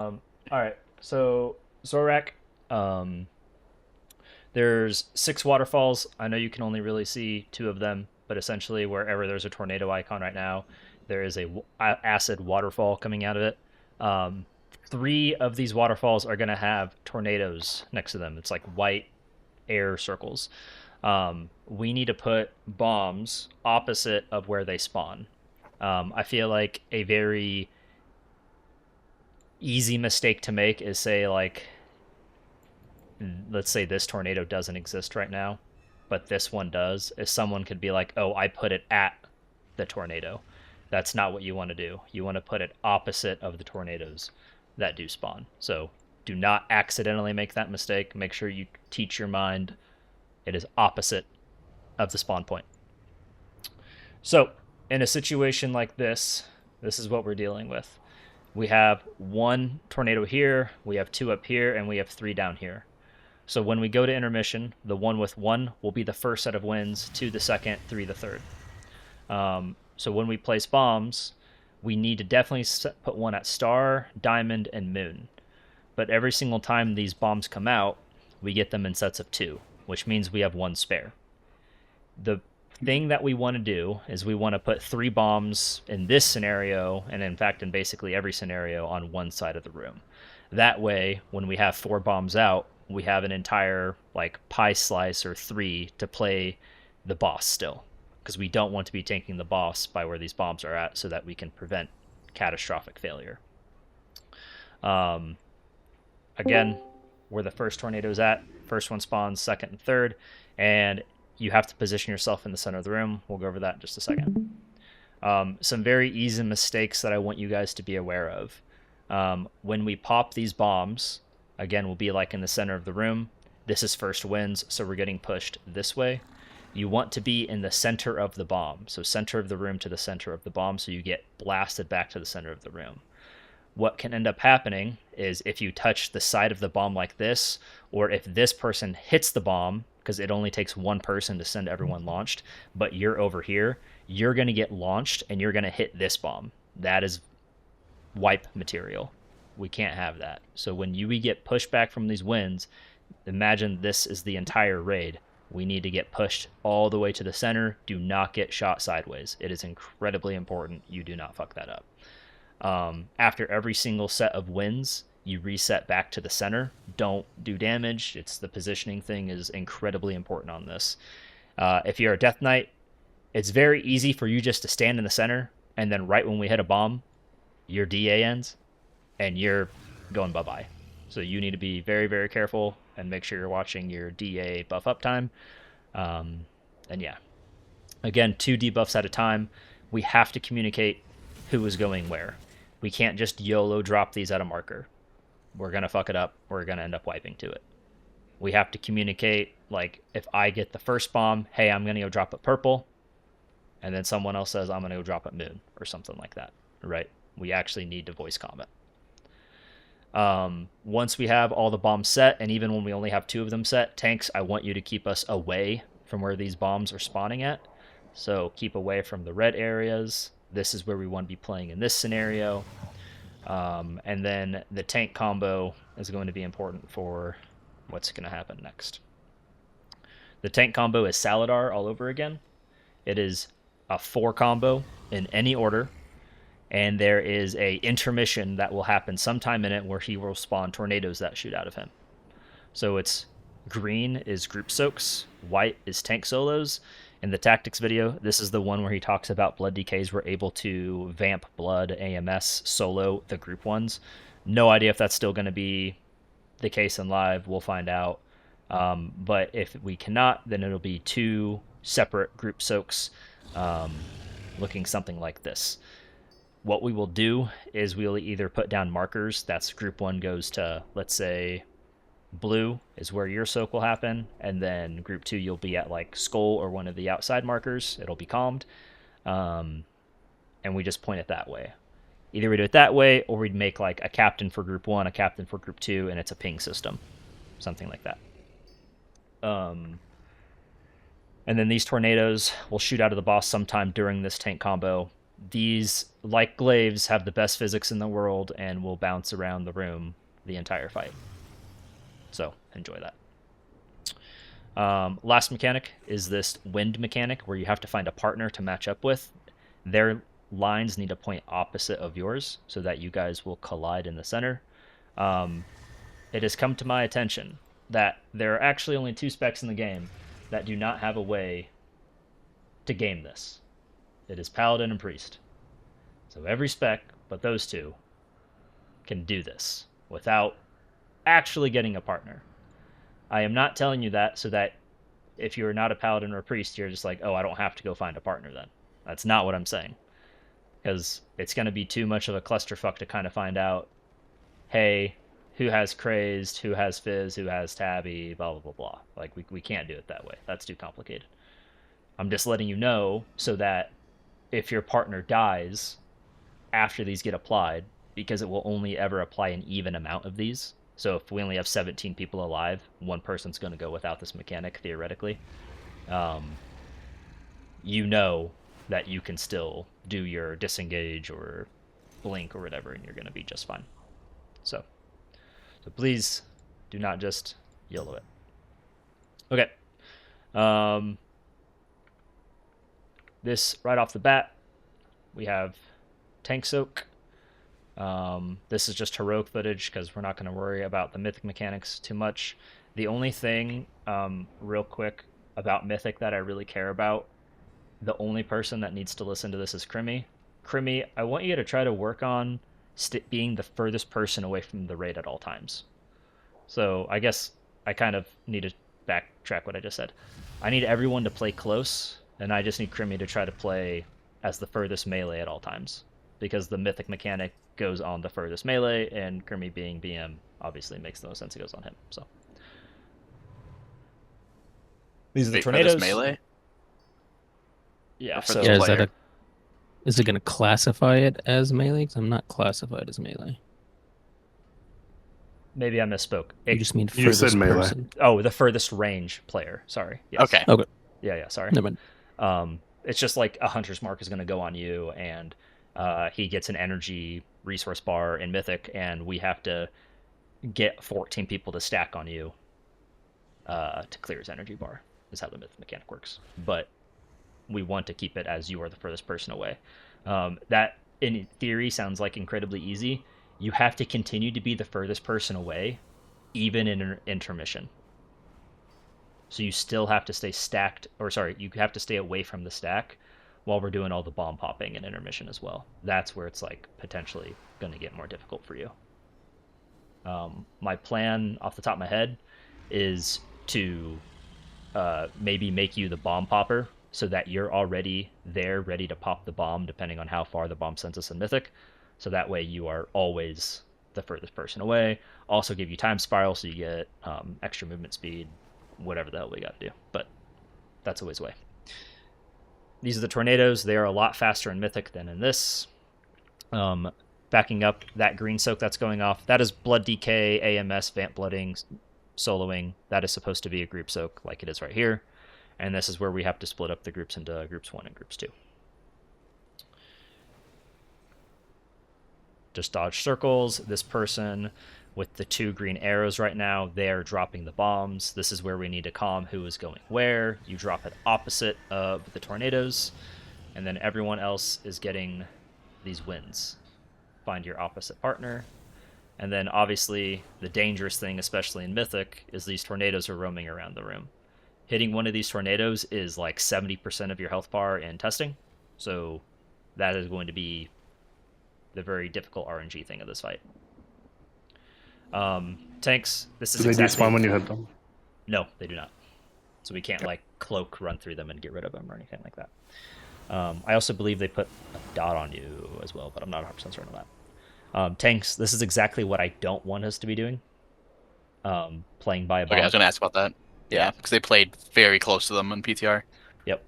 All right, so Zorak, um, there's 6 waterfalls. I know you can only really see 2 of them, but essentially wherever there's a tornado icon right now, there is acid waterfall coming out of it. Um, 3 of these waterfalls are going to have tornadoes next to them. It's like white air circles. We need to put bombs opposite of where they spawn. I feel like a very easy mistake to make is say like, let's say this tornado doesn't exist right now, but this one does, is someone could be like, oh, I put it at the tornado. That's not what you want to do. You want to put it opposite of the tornadoes that do spawn. So do not accidentally make that mistake. Make sure you teach your mind it is opposite of the spawn point. So in a situation like this is what we're dealing with. We have 1 tornado here, we have 2 up here, and we have 3 down here. So when we go to intermission, the one with 1 will be the first set of wins, 2 the second, 3 the third. So when we place bombs, we need to definitely put one at star, diamond, and moon. But every single time these bombs come out, we get them in sets of 2, which means we have 1 spare. The thing that we want to do is we want to put 3 bombs in this scenario, and in fact in basically every scenario, on one side of the room. That way, when we have 4 bombs out, we have an entire like pie slice or 3 to play the boss still, because we don't want to be tanking the boss by where these bombs are at, so that we can prevent catastrophic failure. Um, Again, where the first tornado is at, first one spawns, second and third, and you have to position yourself in the center of the room. We'll go over that in just a second. Some very easy mistakes that I want you guys to be aware of. When we pop these bombs, again, we'll be like in the center of the room. This is first wins, so we're getting pushed this way. You want to be in the center of the bomb, so center of the room to the center of the bomb, so you get blasted back to the center of the room. What can end up happening is if you touch the side of the bomb like this, or if this person hits the bomb, because it only takes 1 person to send everyone launched, but you're over here, you're going to get launched and you're going to hit this bomb. That is wipe material. We can't have that. So when we get pushed back from these winds, imagine this is the entire raid. We need to get pushed all the way to the center. Do not get shot sideways. It is incredibly important you do not fuck that up. After every single set of wins, you reset back to the center. Don't do damage. It's the positioning thing is incredibly important on this. If you're a Death Knight, it's very easy for you just to stand in the center, and then right when we hit a bomb, your DA ends, and you're going bye-bye. So you need to be very, very careful and make sure you're watching your DA buff up time. And yeah, again, 2 debuffs at a time. We have to communicate who is going where. We can't just YOLO drop these at a marker. We're going to fuck it up. We're going to end up wiping to it. We have to communicate, like, if I get the first bomb, hey, I'm going to go drop at purple, and then someone else says, I'm going to go drop at moon, or something like that, right? We actually need to voice comment. Once we have all the bombs set, and even when we only have 2 of them set, tanks, I want you to keep us away from where these bombs are spawning at. So keep away from the red areas. This is where we want to be playing in this scenario. And then the tank combo is going to be important for what's going to happen next. The tank combo is Saladar all over again. It is a 4 combo in any order, and there is a intermission that will happen sometime in it where he will spawn tornadoes that shoot out of him. So it's green is group soaks, white is tank solos. In the tactics video, this is the one where he talks about blood DKs were able to vamp blood AMS solo the group ones. No idea if that's still going to be the case in live. We'll find out. But if we cannot, then it'll be 2 separate group soaks looking something like this. What we will do is we'll either put down markers. That's group 1 goes to, let's say, blue is where your soak will happen, and then group 2 you'll be at like skull or one of the outside markers. It'll be calmed, and we just point it that way. Either we do it that way, or we'd make like a captain for group 1, a captain for group 2, and it's a ping system, something like that. And then these tornadoes will shoot out of the boss sometime during this tank combo. These, like glaives, have the best physics in the world and will bounce around the room the entire fight. So enjoy that. Last mechanic is this wind mechanic where you have to find a partner to match up with. Their lines need to point opposite of yours so that you guys will collide in the center. It has come to my attention that there are actually only 2 specs in the game that do not have a way to game this. It is Paladin and Priest. So every spec but those 2 can do this without actually getting a partner. I am not telling you that so that if you're not a Paladin or a Priest, you're just like, oh, I don't have to go find a partner then. That's not what I'm saying. Because it's going to be too much of a clusterfuck to kind of find out, hey, who has Crazed, who has Fizz, who has Tabby, blah, blah, blah, blah. Like, we can't do it that way. That's too complicated. I'm just letting you know so that if your partner dies after these get applied, because it will only ever apply an even amount of these. So if we only have 17 people alive, one person's going to go without this mechanic, theoretically. You know that you can still do your disengage or blink or whatever, and you're going to be just fine. So please do not just YOLO it. Okay. This, right off the bat, we have Tank Soak. This is just heroic footage because we're not going to worry about the mythic mechanics too much. The only thing, real quick, about mythic that I really care about, the only person that needs to listen to this is Crimmy. Crimmy, I want you to try to work on being the furthest person away from the raid at all times. So I guess I kind of need to backtrack what I just said. I need everyone to play close, and I just need Crimmy to try to play as the furthest melee at all times, because the mythic mechanic goes on the furthest melee, and Crimmy being BM obviously makes no sense it goes on him. So these are the tornadoes. Melee? Yeah. So yeah, is it going to classify it as melee? Because I'm not classified as melee. Maybe I misspoke. You just mean You furthest said melee. person. Oh, the furthest range player. Sorry. Yes. Okay. Yeah. Sorry. Never mind. It's just like a hunter's mark is going to go on you, and he gets an energy resource bar in mythic, and we have to get 14 people to stack on you to clear his energy bar. Is how the mythic mechanic works. But we want to keep it as you are the furthest person away. That in theory sounds like incredibly easy. You have to continue to be the furthest person away, even in an intermission. So you still have to stay stacked, or sorry, you have to stay away from the stack while we're doing all the bomb popping and intermission as well. That's where it's like potentially going to get more difficult for you. My plan off the top of my head is to maybe make you the bomb popper so that you're already there ready to pop the bomb depending on how far the bomb sends us in mythic. So that way you are always the furthest person away. Also give you time spiral so you get extra movement speed, whatever the hell we got to do. But that's always a way. These are the tornadoes. They are a lot faster in mythic than in this. Backing up, that green soak that's going off, that is blood DK, AMS, vamp blooding, soloing. That is supposed to be a group soak like it is right here. And this is where we have to split up the groups into groups 1 and groups 2. Just dodge circles. This person with the 2 green arrows right now, they're dropping the bombs. This is where we need to calm who is going where. You drop it opposite of the tornadoes, and then everyone else is getting these wins. Find your opposite partner. And then obviously the dangerous thing, especially in mythic, is these tornadoes are roaming around the room. Hitting one of these tornadoes is like 70% of your health bar in testing. So that is going to be the very difficult RNG thing of this fight. Tanks, this is Do they exactly... despawn when you hit them? No, they do not. So we can't like cloak run through them and get rid of them or anything like that. I also believe they put a dot on you as well, but I'm not 100% certain on that. Tanks, this is exactly what I don't want us to be doing. Playing by a bomb. Okay, I was going to ask about that. Yeah, because they played very close to them in PTR. Yep.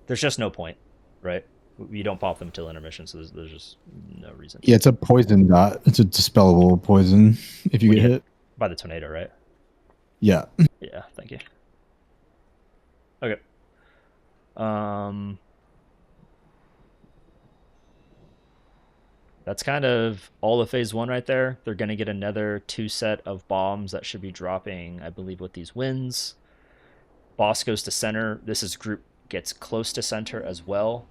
There's just no point, right? You don't pop them till intermission, so there's just no reason. Yeah, it's a poison dot. It's a dispellable poison if you get hit. By the tornado, right? Yeah. Yeah, thank you. Okay. That's kind of all of phase 1 right there. They're going to get another 2 set of bombs that should be dropping, I believe, with these wins. Boss goes to center. This is group gets close to center as well.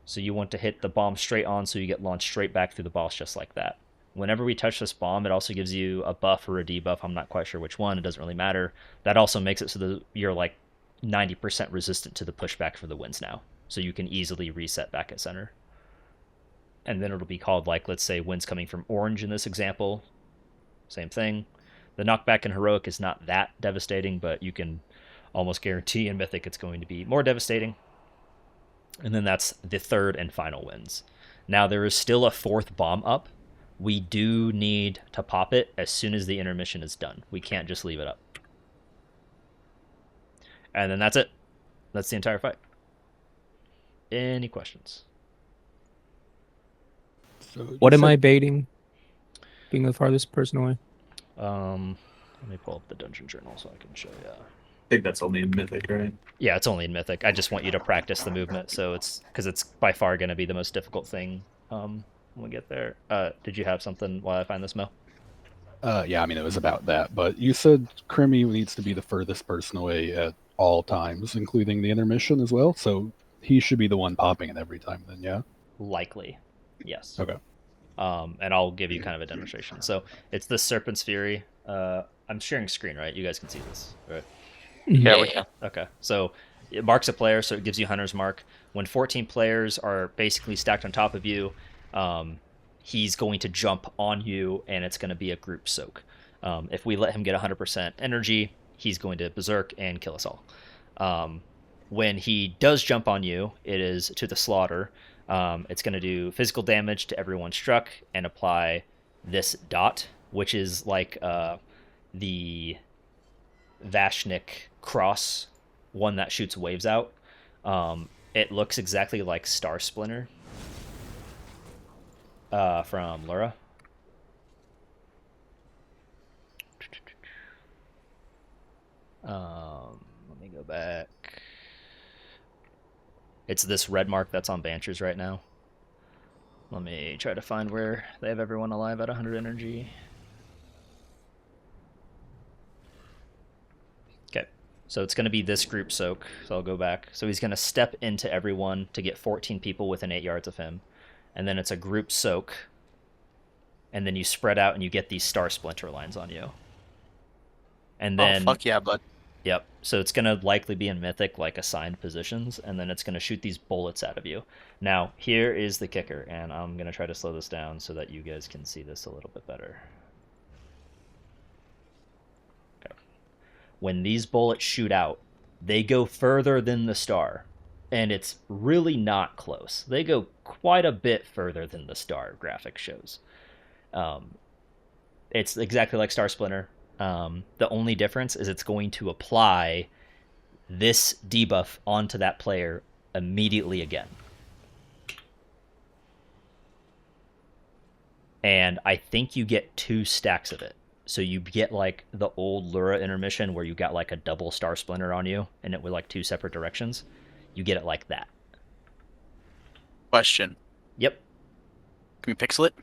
So you want to hit the bomb straight on so you get launched straight back through the boss just like that. Whenever we touch this bomb, it also gives you a buff or a debuff. I'm not quite sure which one. It doesn't really matter. That also makes it so that you're like 90% resistant to the pushback for the wins now. So you can easily reset back at center. And then it'll be called, like, let's say wins coming from orange in this example. Same thing. The knockback in heroic is not that devastating, but you can almost guarantee in mythic it's going to be more devastating. And then that's the third and final wins. Now there is still a 4th bomb up. We do need to pop it as soon as the intermission is done. We can't just leave it up. And then that's it. That's the entire fight. Any questions? So What am I baiting? Being the farthest person away. Let me pull up the dungeon journal so I can show you. I think that's only in Mythic, right? Yeah, it's only in Mythic. I just want you to practice the movement, so it's because it's by far going to be the most difficult thing when we get there. Did you have something while I find this, Mel? Yeah, I mean, it was about that. But you said Crimmy needs to be the furthest person away at all times, including the intermission as well. So he should be the one popping it every time then, yeah? Likely, yes. Okay. And I'll give you kind of a demonstration. So it's the Serpent's Fury. I'm sharing screen, right? You guys can see this, right? Yeah, we can. Okay, so it marks a player, so it gives you Hunter's Mark. When 14 players are basically stacked on top of you, he's going to jump on you, and it's going to be a group soak. If we let him get 100% energy, he's going to berserk and kill us all. When he does jump on you, it is to the slaughter. It's going to do physical damage to everyone struck and apply this dot, which is like the Vashnik cross, one that shoots waves out. It looks exactly like Star Splinter from Lura. Let me go back. It's this red mark that's on Banchers right now. Let me try to find where they have everyone alive at 100 energy. Okay, so it's going to be this group soak, so I'll go back. So he's going to step into everyone to get 14 people within 8 yards of him. And then it's a group soak. And then you spread out and you get these Star Splinter lines on you. And then... Oh, fuck yeah, bud. Yep. So it's going to likely be in Mythic, like assigned positions, and then it's going to shoot these bullets out of you. Now, here is the kicker, and I'm going to try to slow this down so that you guys can see this a little bit better. Okay. When these bullets shoot out, they go further than the star, and it's really not close. They go quite a bit further than the star graphic shows. It's exactly like Star Splinter. The only difference is it's going to apply this debuff onto that player immediately again. And I think you get 2 stacks of it. So you get like the old Lura intermission where you got like a double Star Splinter on you and it with like 2 separate directions. You get it like that. Question. Yep. Can we pixel it?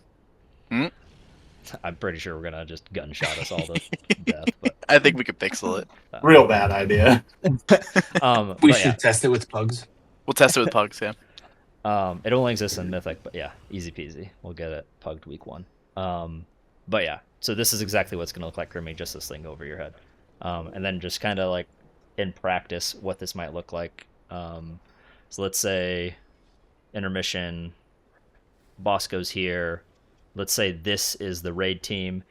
I'm pretty sure we're gonna just gunshot us all to death. But I think we could pixel it. Real bad idea. We should test it with pugs. We'll test it with pugs, yeah. It only exists in Mythic, but yeah, easy peasy. We'll get it pugged week 1. But yeah, so this is exactly what's gonna look like, Grimmy, just this thing over your head. And then just kind of like in practice what this might look like. So let's say intermission, boss goes here. Let's say this is the raid team,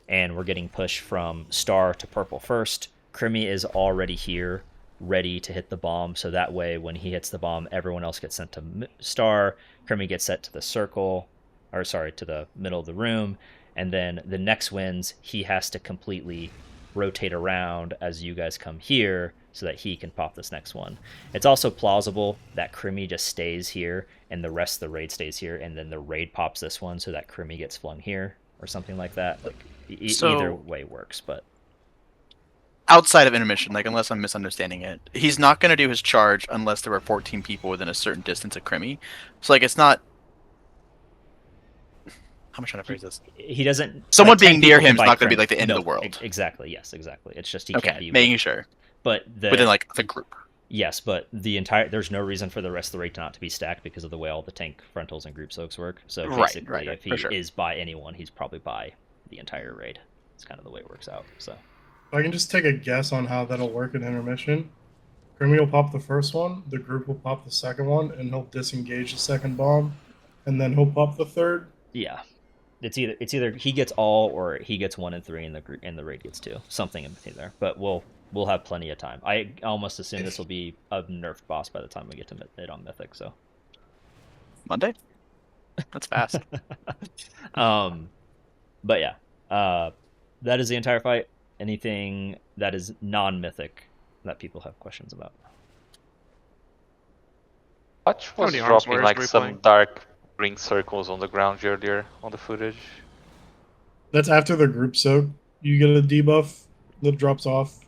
and we're getting pushed from star to purple first. Crimmy is already here, ready to hit the bomb, so that way when he hits the bomb, everyone else gets sent to star. Crimmy gets set to the circle, or sorry, to the middle of the room, and then the next wins, he has to completely rotate around as you guys come here so that he can pop this next one. It's also plausible that Crimmy just stays here and the rest of the raid stays here, and then the raid pops this one so that Crimmy gets flung here or something like that. Like either way works, but Outside of intermission, like unless I'm misunderstanding it, he's not going to do his charge unless there are 14 people within a certain distance of Crimmy. So like it's not how am I trying to phrase this? He doesn't. Someone like, 10 being near people can him is buy not going to be Crim. like the end No, of the world. Exactly. Yes. Exactly. It's just he Okay, can't be. making sure. But Within like the group. Yes, but there's no reason for the rest of the raid not to be stacked because of the way all the tank frontals and group soaks work. So basically, if he is by anyone, he's probably by the entire raid. It's kind of the way it works out. So If I can just take a guess on how that'll work in intermission. Grimmy will pop the first one, the group will pop the second one, and he'll disengage the second bomb, and then he'll pop the third. yeah, it's either he gets all or he gets 1 and 3, and the raid gets 2. Something in between there, but we'll have plenty of time. I almost assume this will be a nerfed boss by the time we get to it on Mythic. So Monday. That's fast. But yeah, that is the entire fight. Anything that is non-mythic that people have questions about? Hutch was many arms dropping warriors like were we some playing? dark ring circles on the ground earlier on the footage. That's after the group soak. You get a debuff that drops off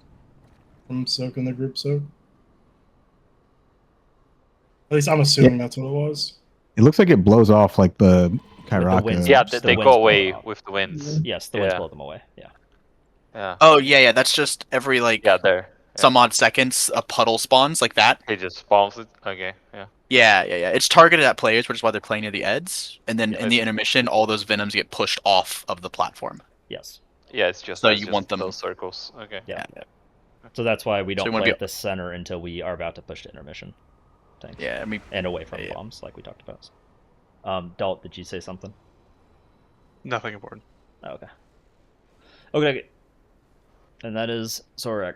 from soaking the group soak. At least I'm assuming that's what it was. It looks like it blows off like the winds. Kairaka. Yeah, The they winds go blow away off. with the winds. Yes, the winds blow them away. Yeah. Yeah. Oh yeah, that's just every like Yeah, there. some odd seconds a puddle spawns like that. He just spawns it. Okay, yeah. Yeah. It's targeted at players, which is why they're playing near the eds. And then in the it's- intermission, all those venoms get pushed off of the platform. Yes. Yeah, it's just So that's you just want them- those circles. Okay. Yeah. So that's why we So don't you wanna play be- at the center until we are about to push to intermission. Tanks. Yeah, I mean, And away from Yeah. bombs, like we talked about. Dalt, did you say something? Nothing important. Oh, okay. Okay. And that is Sszorak.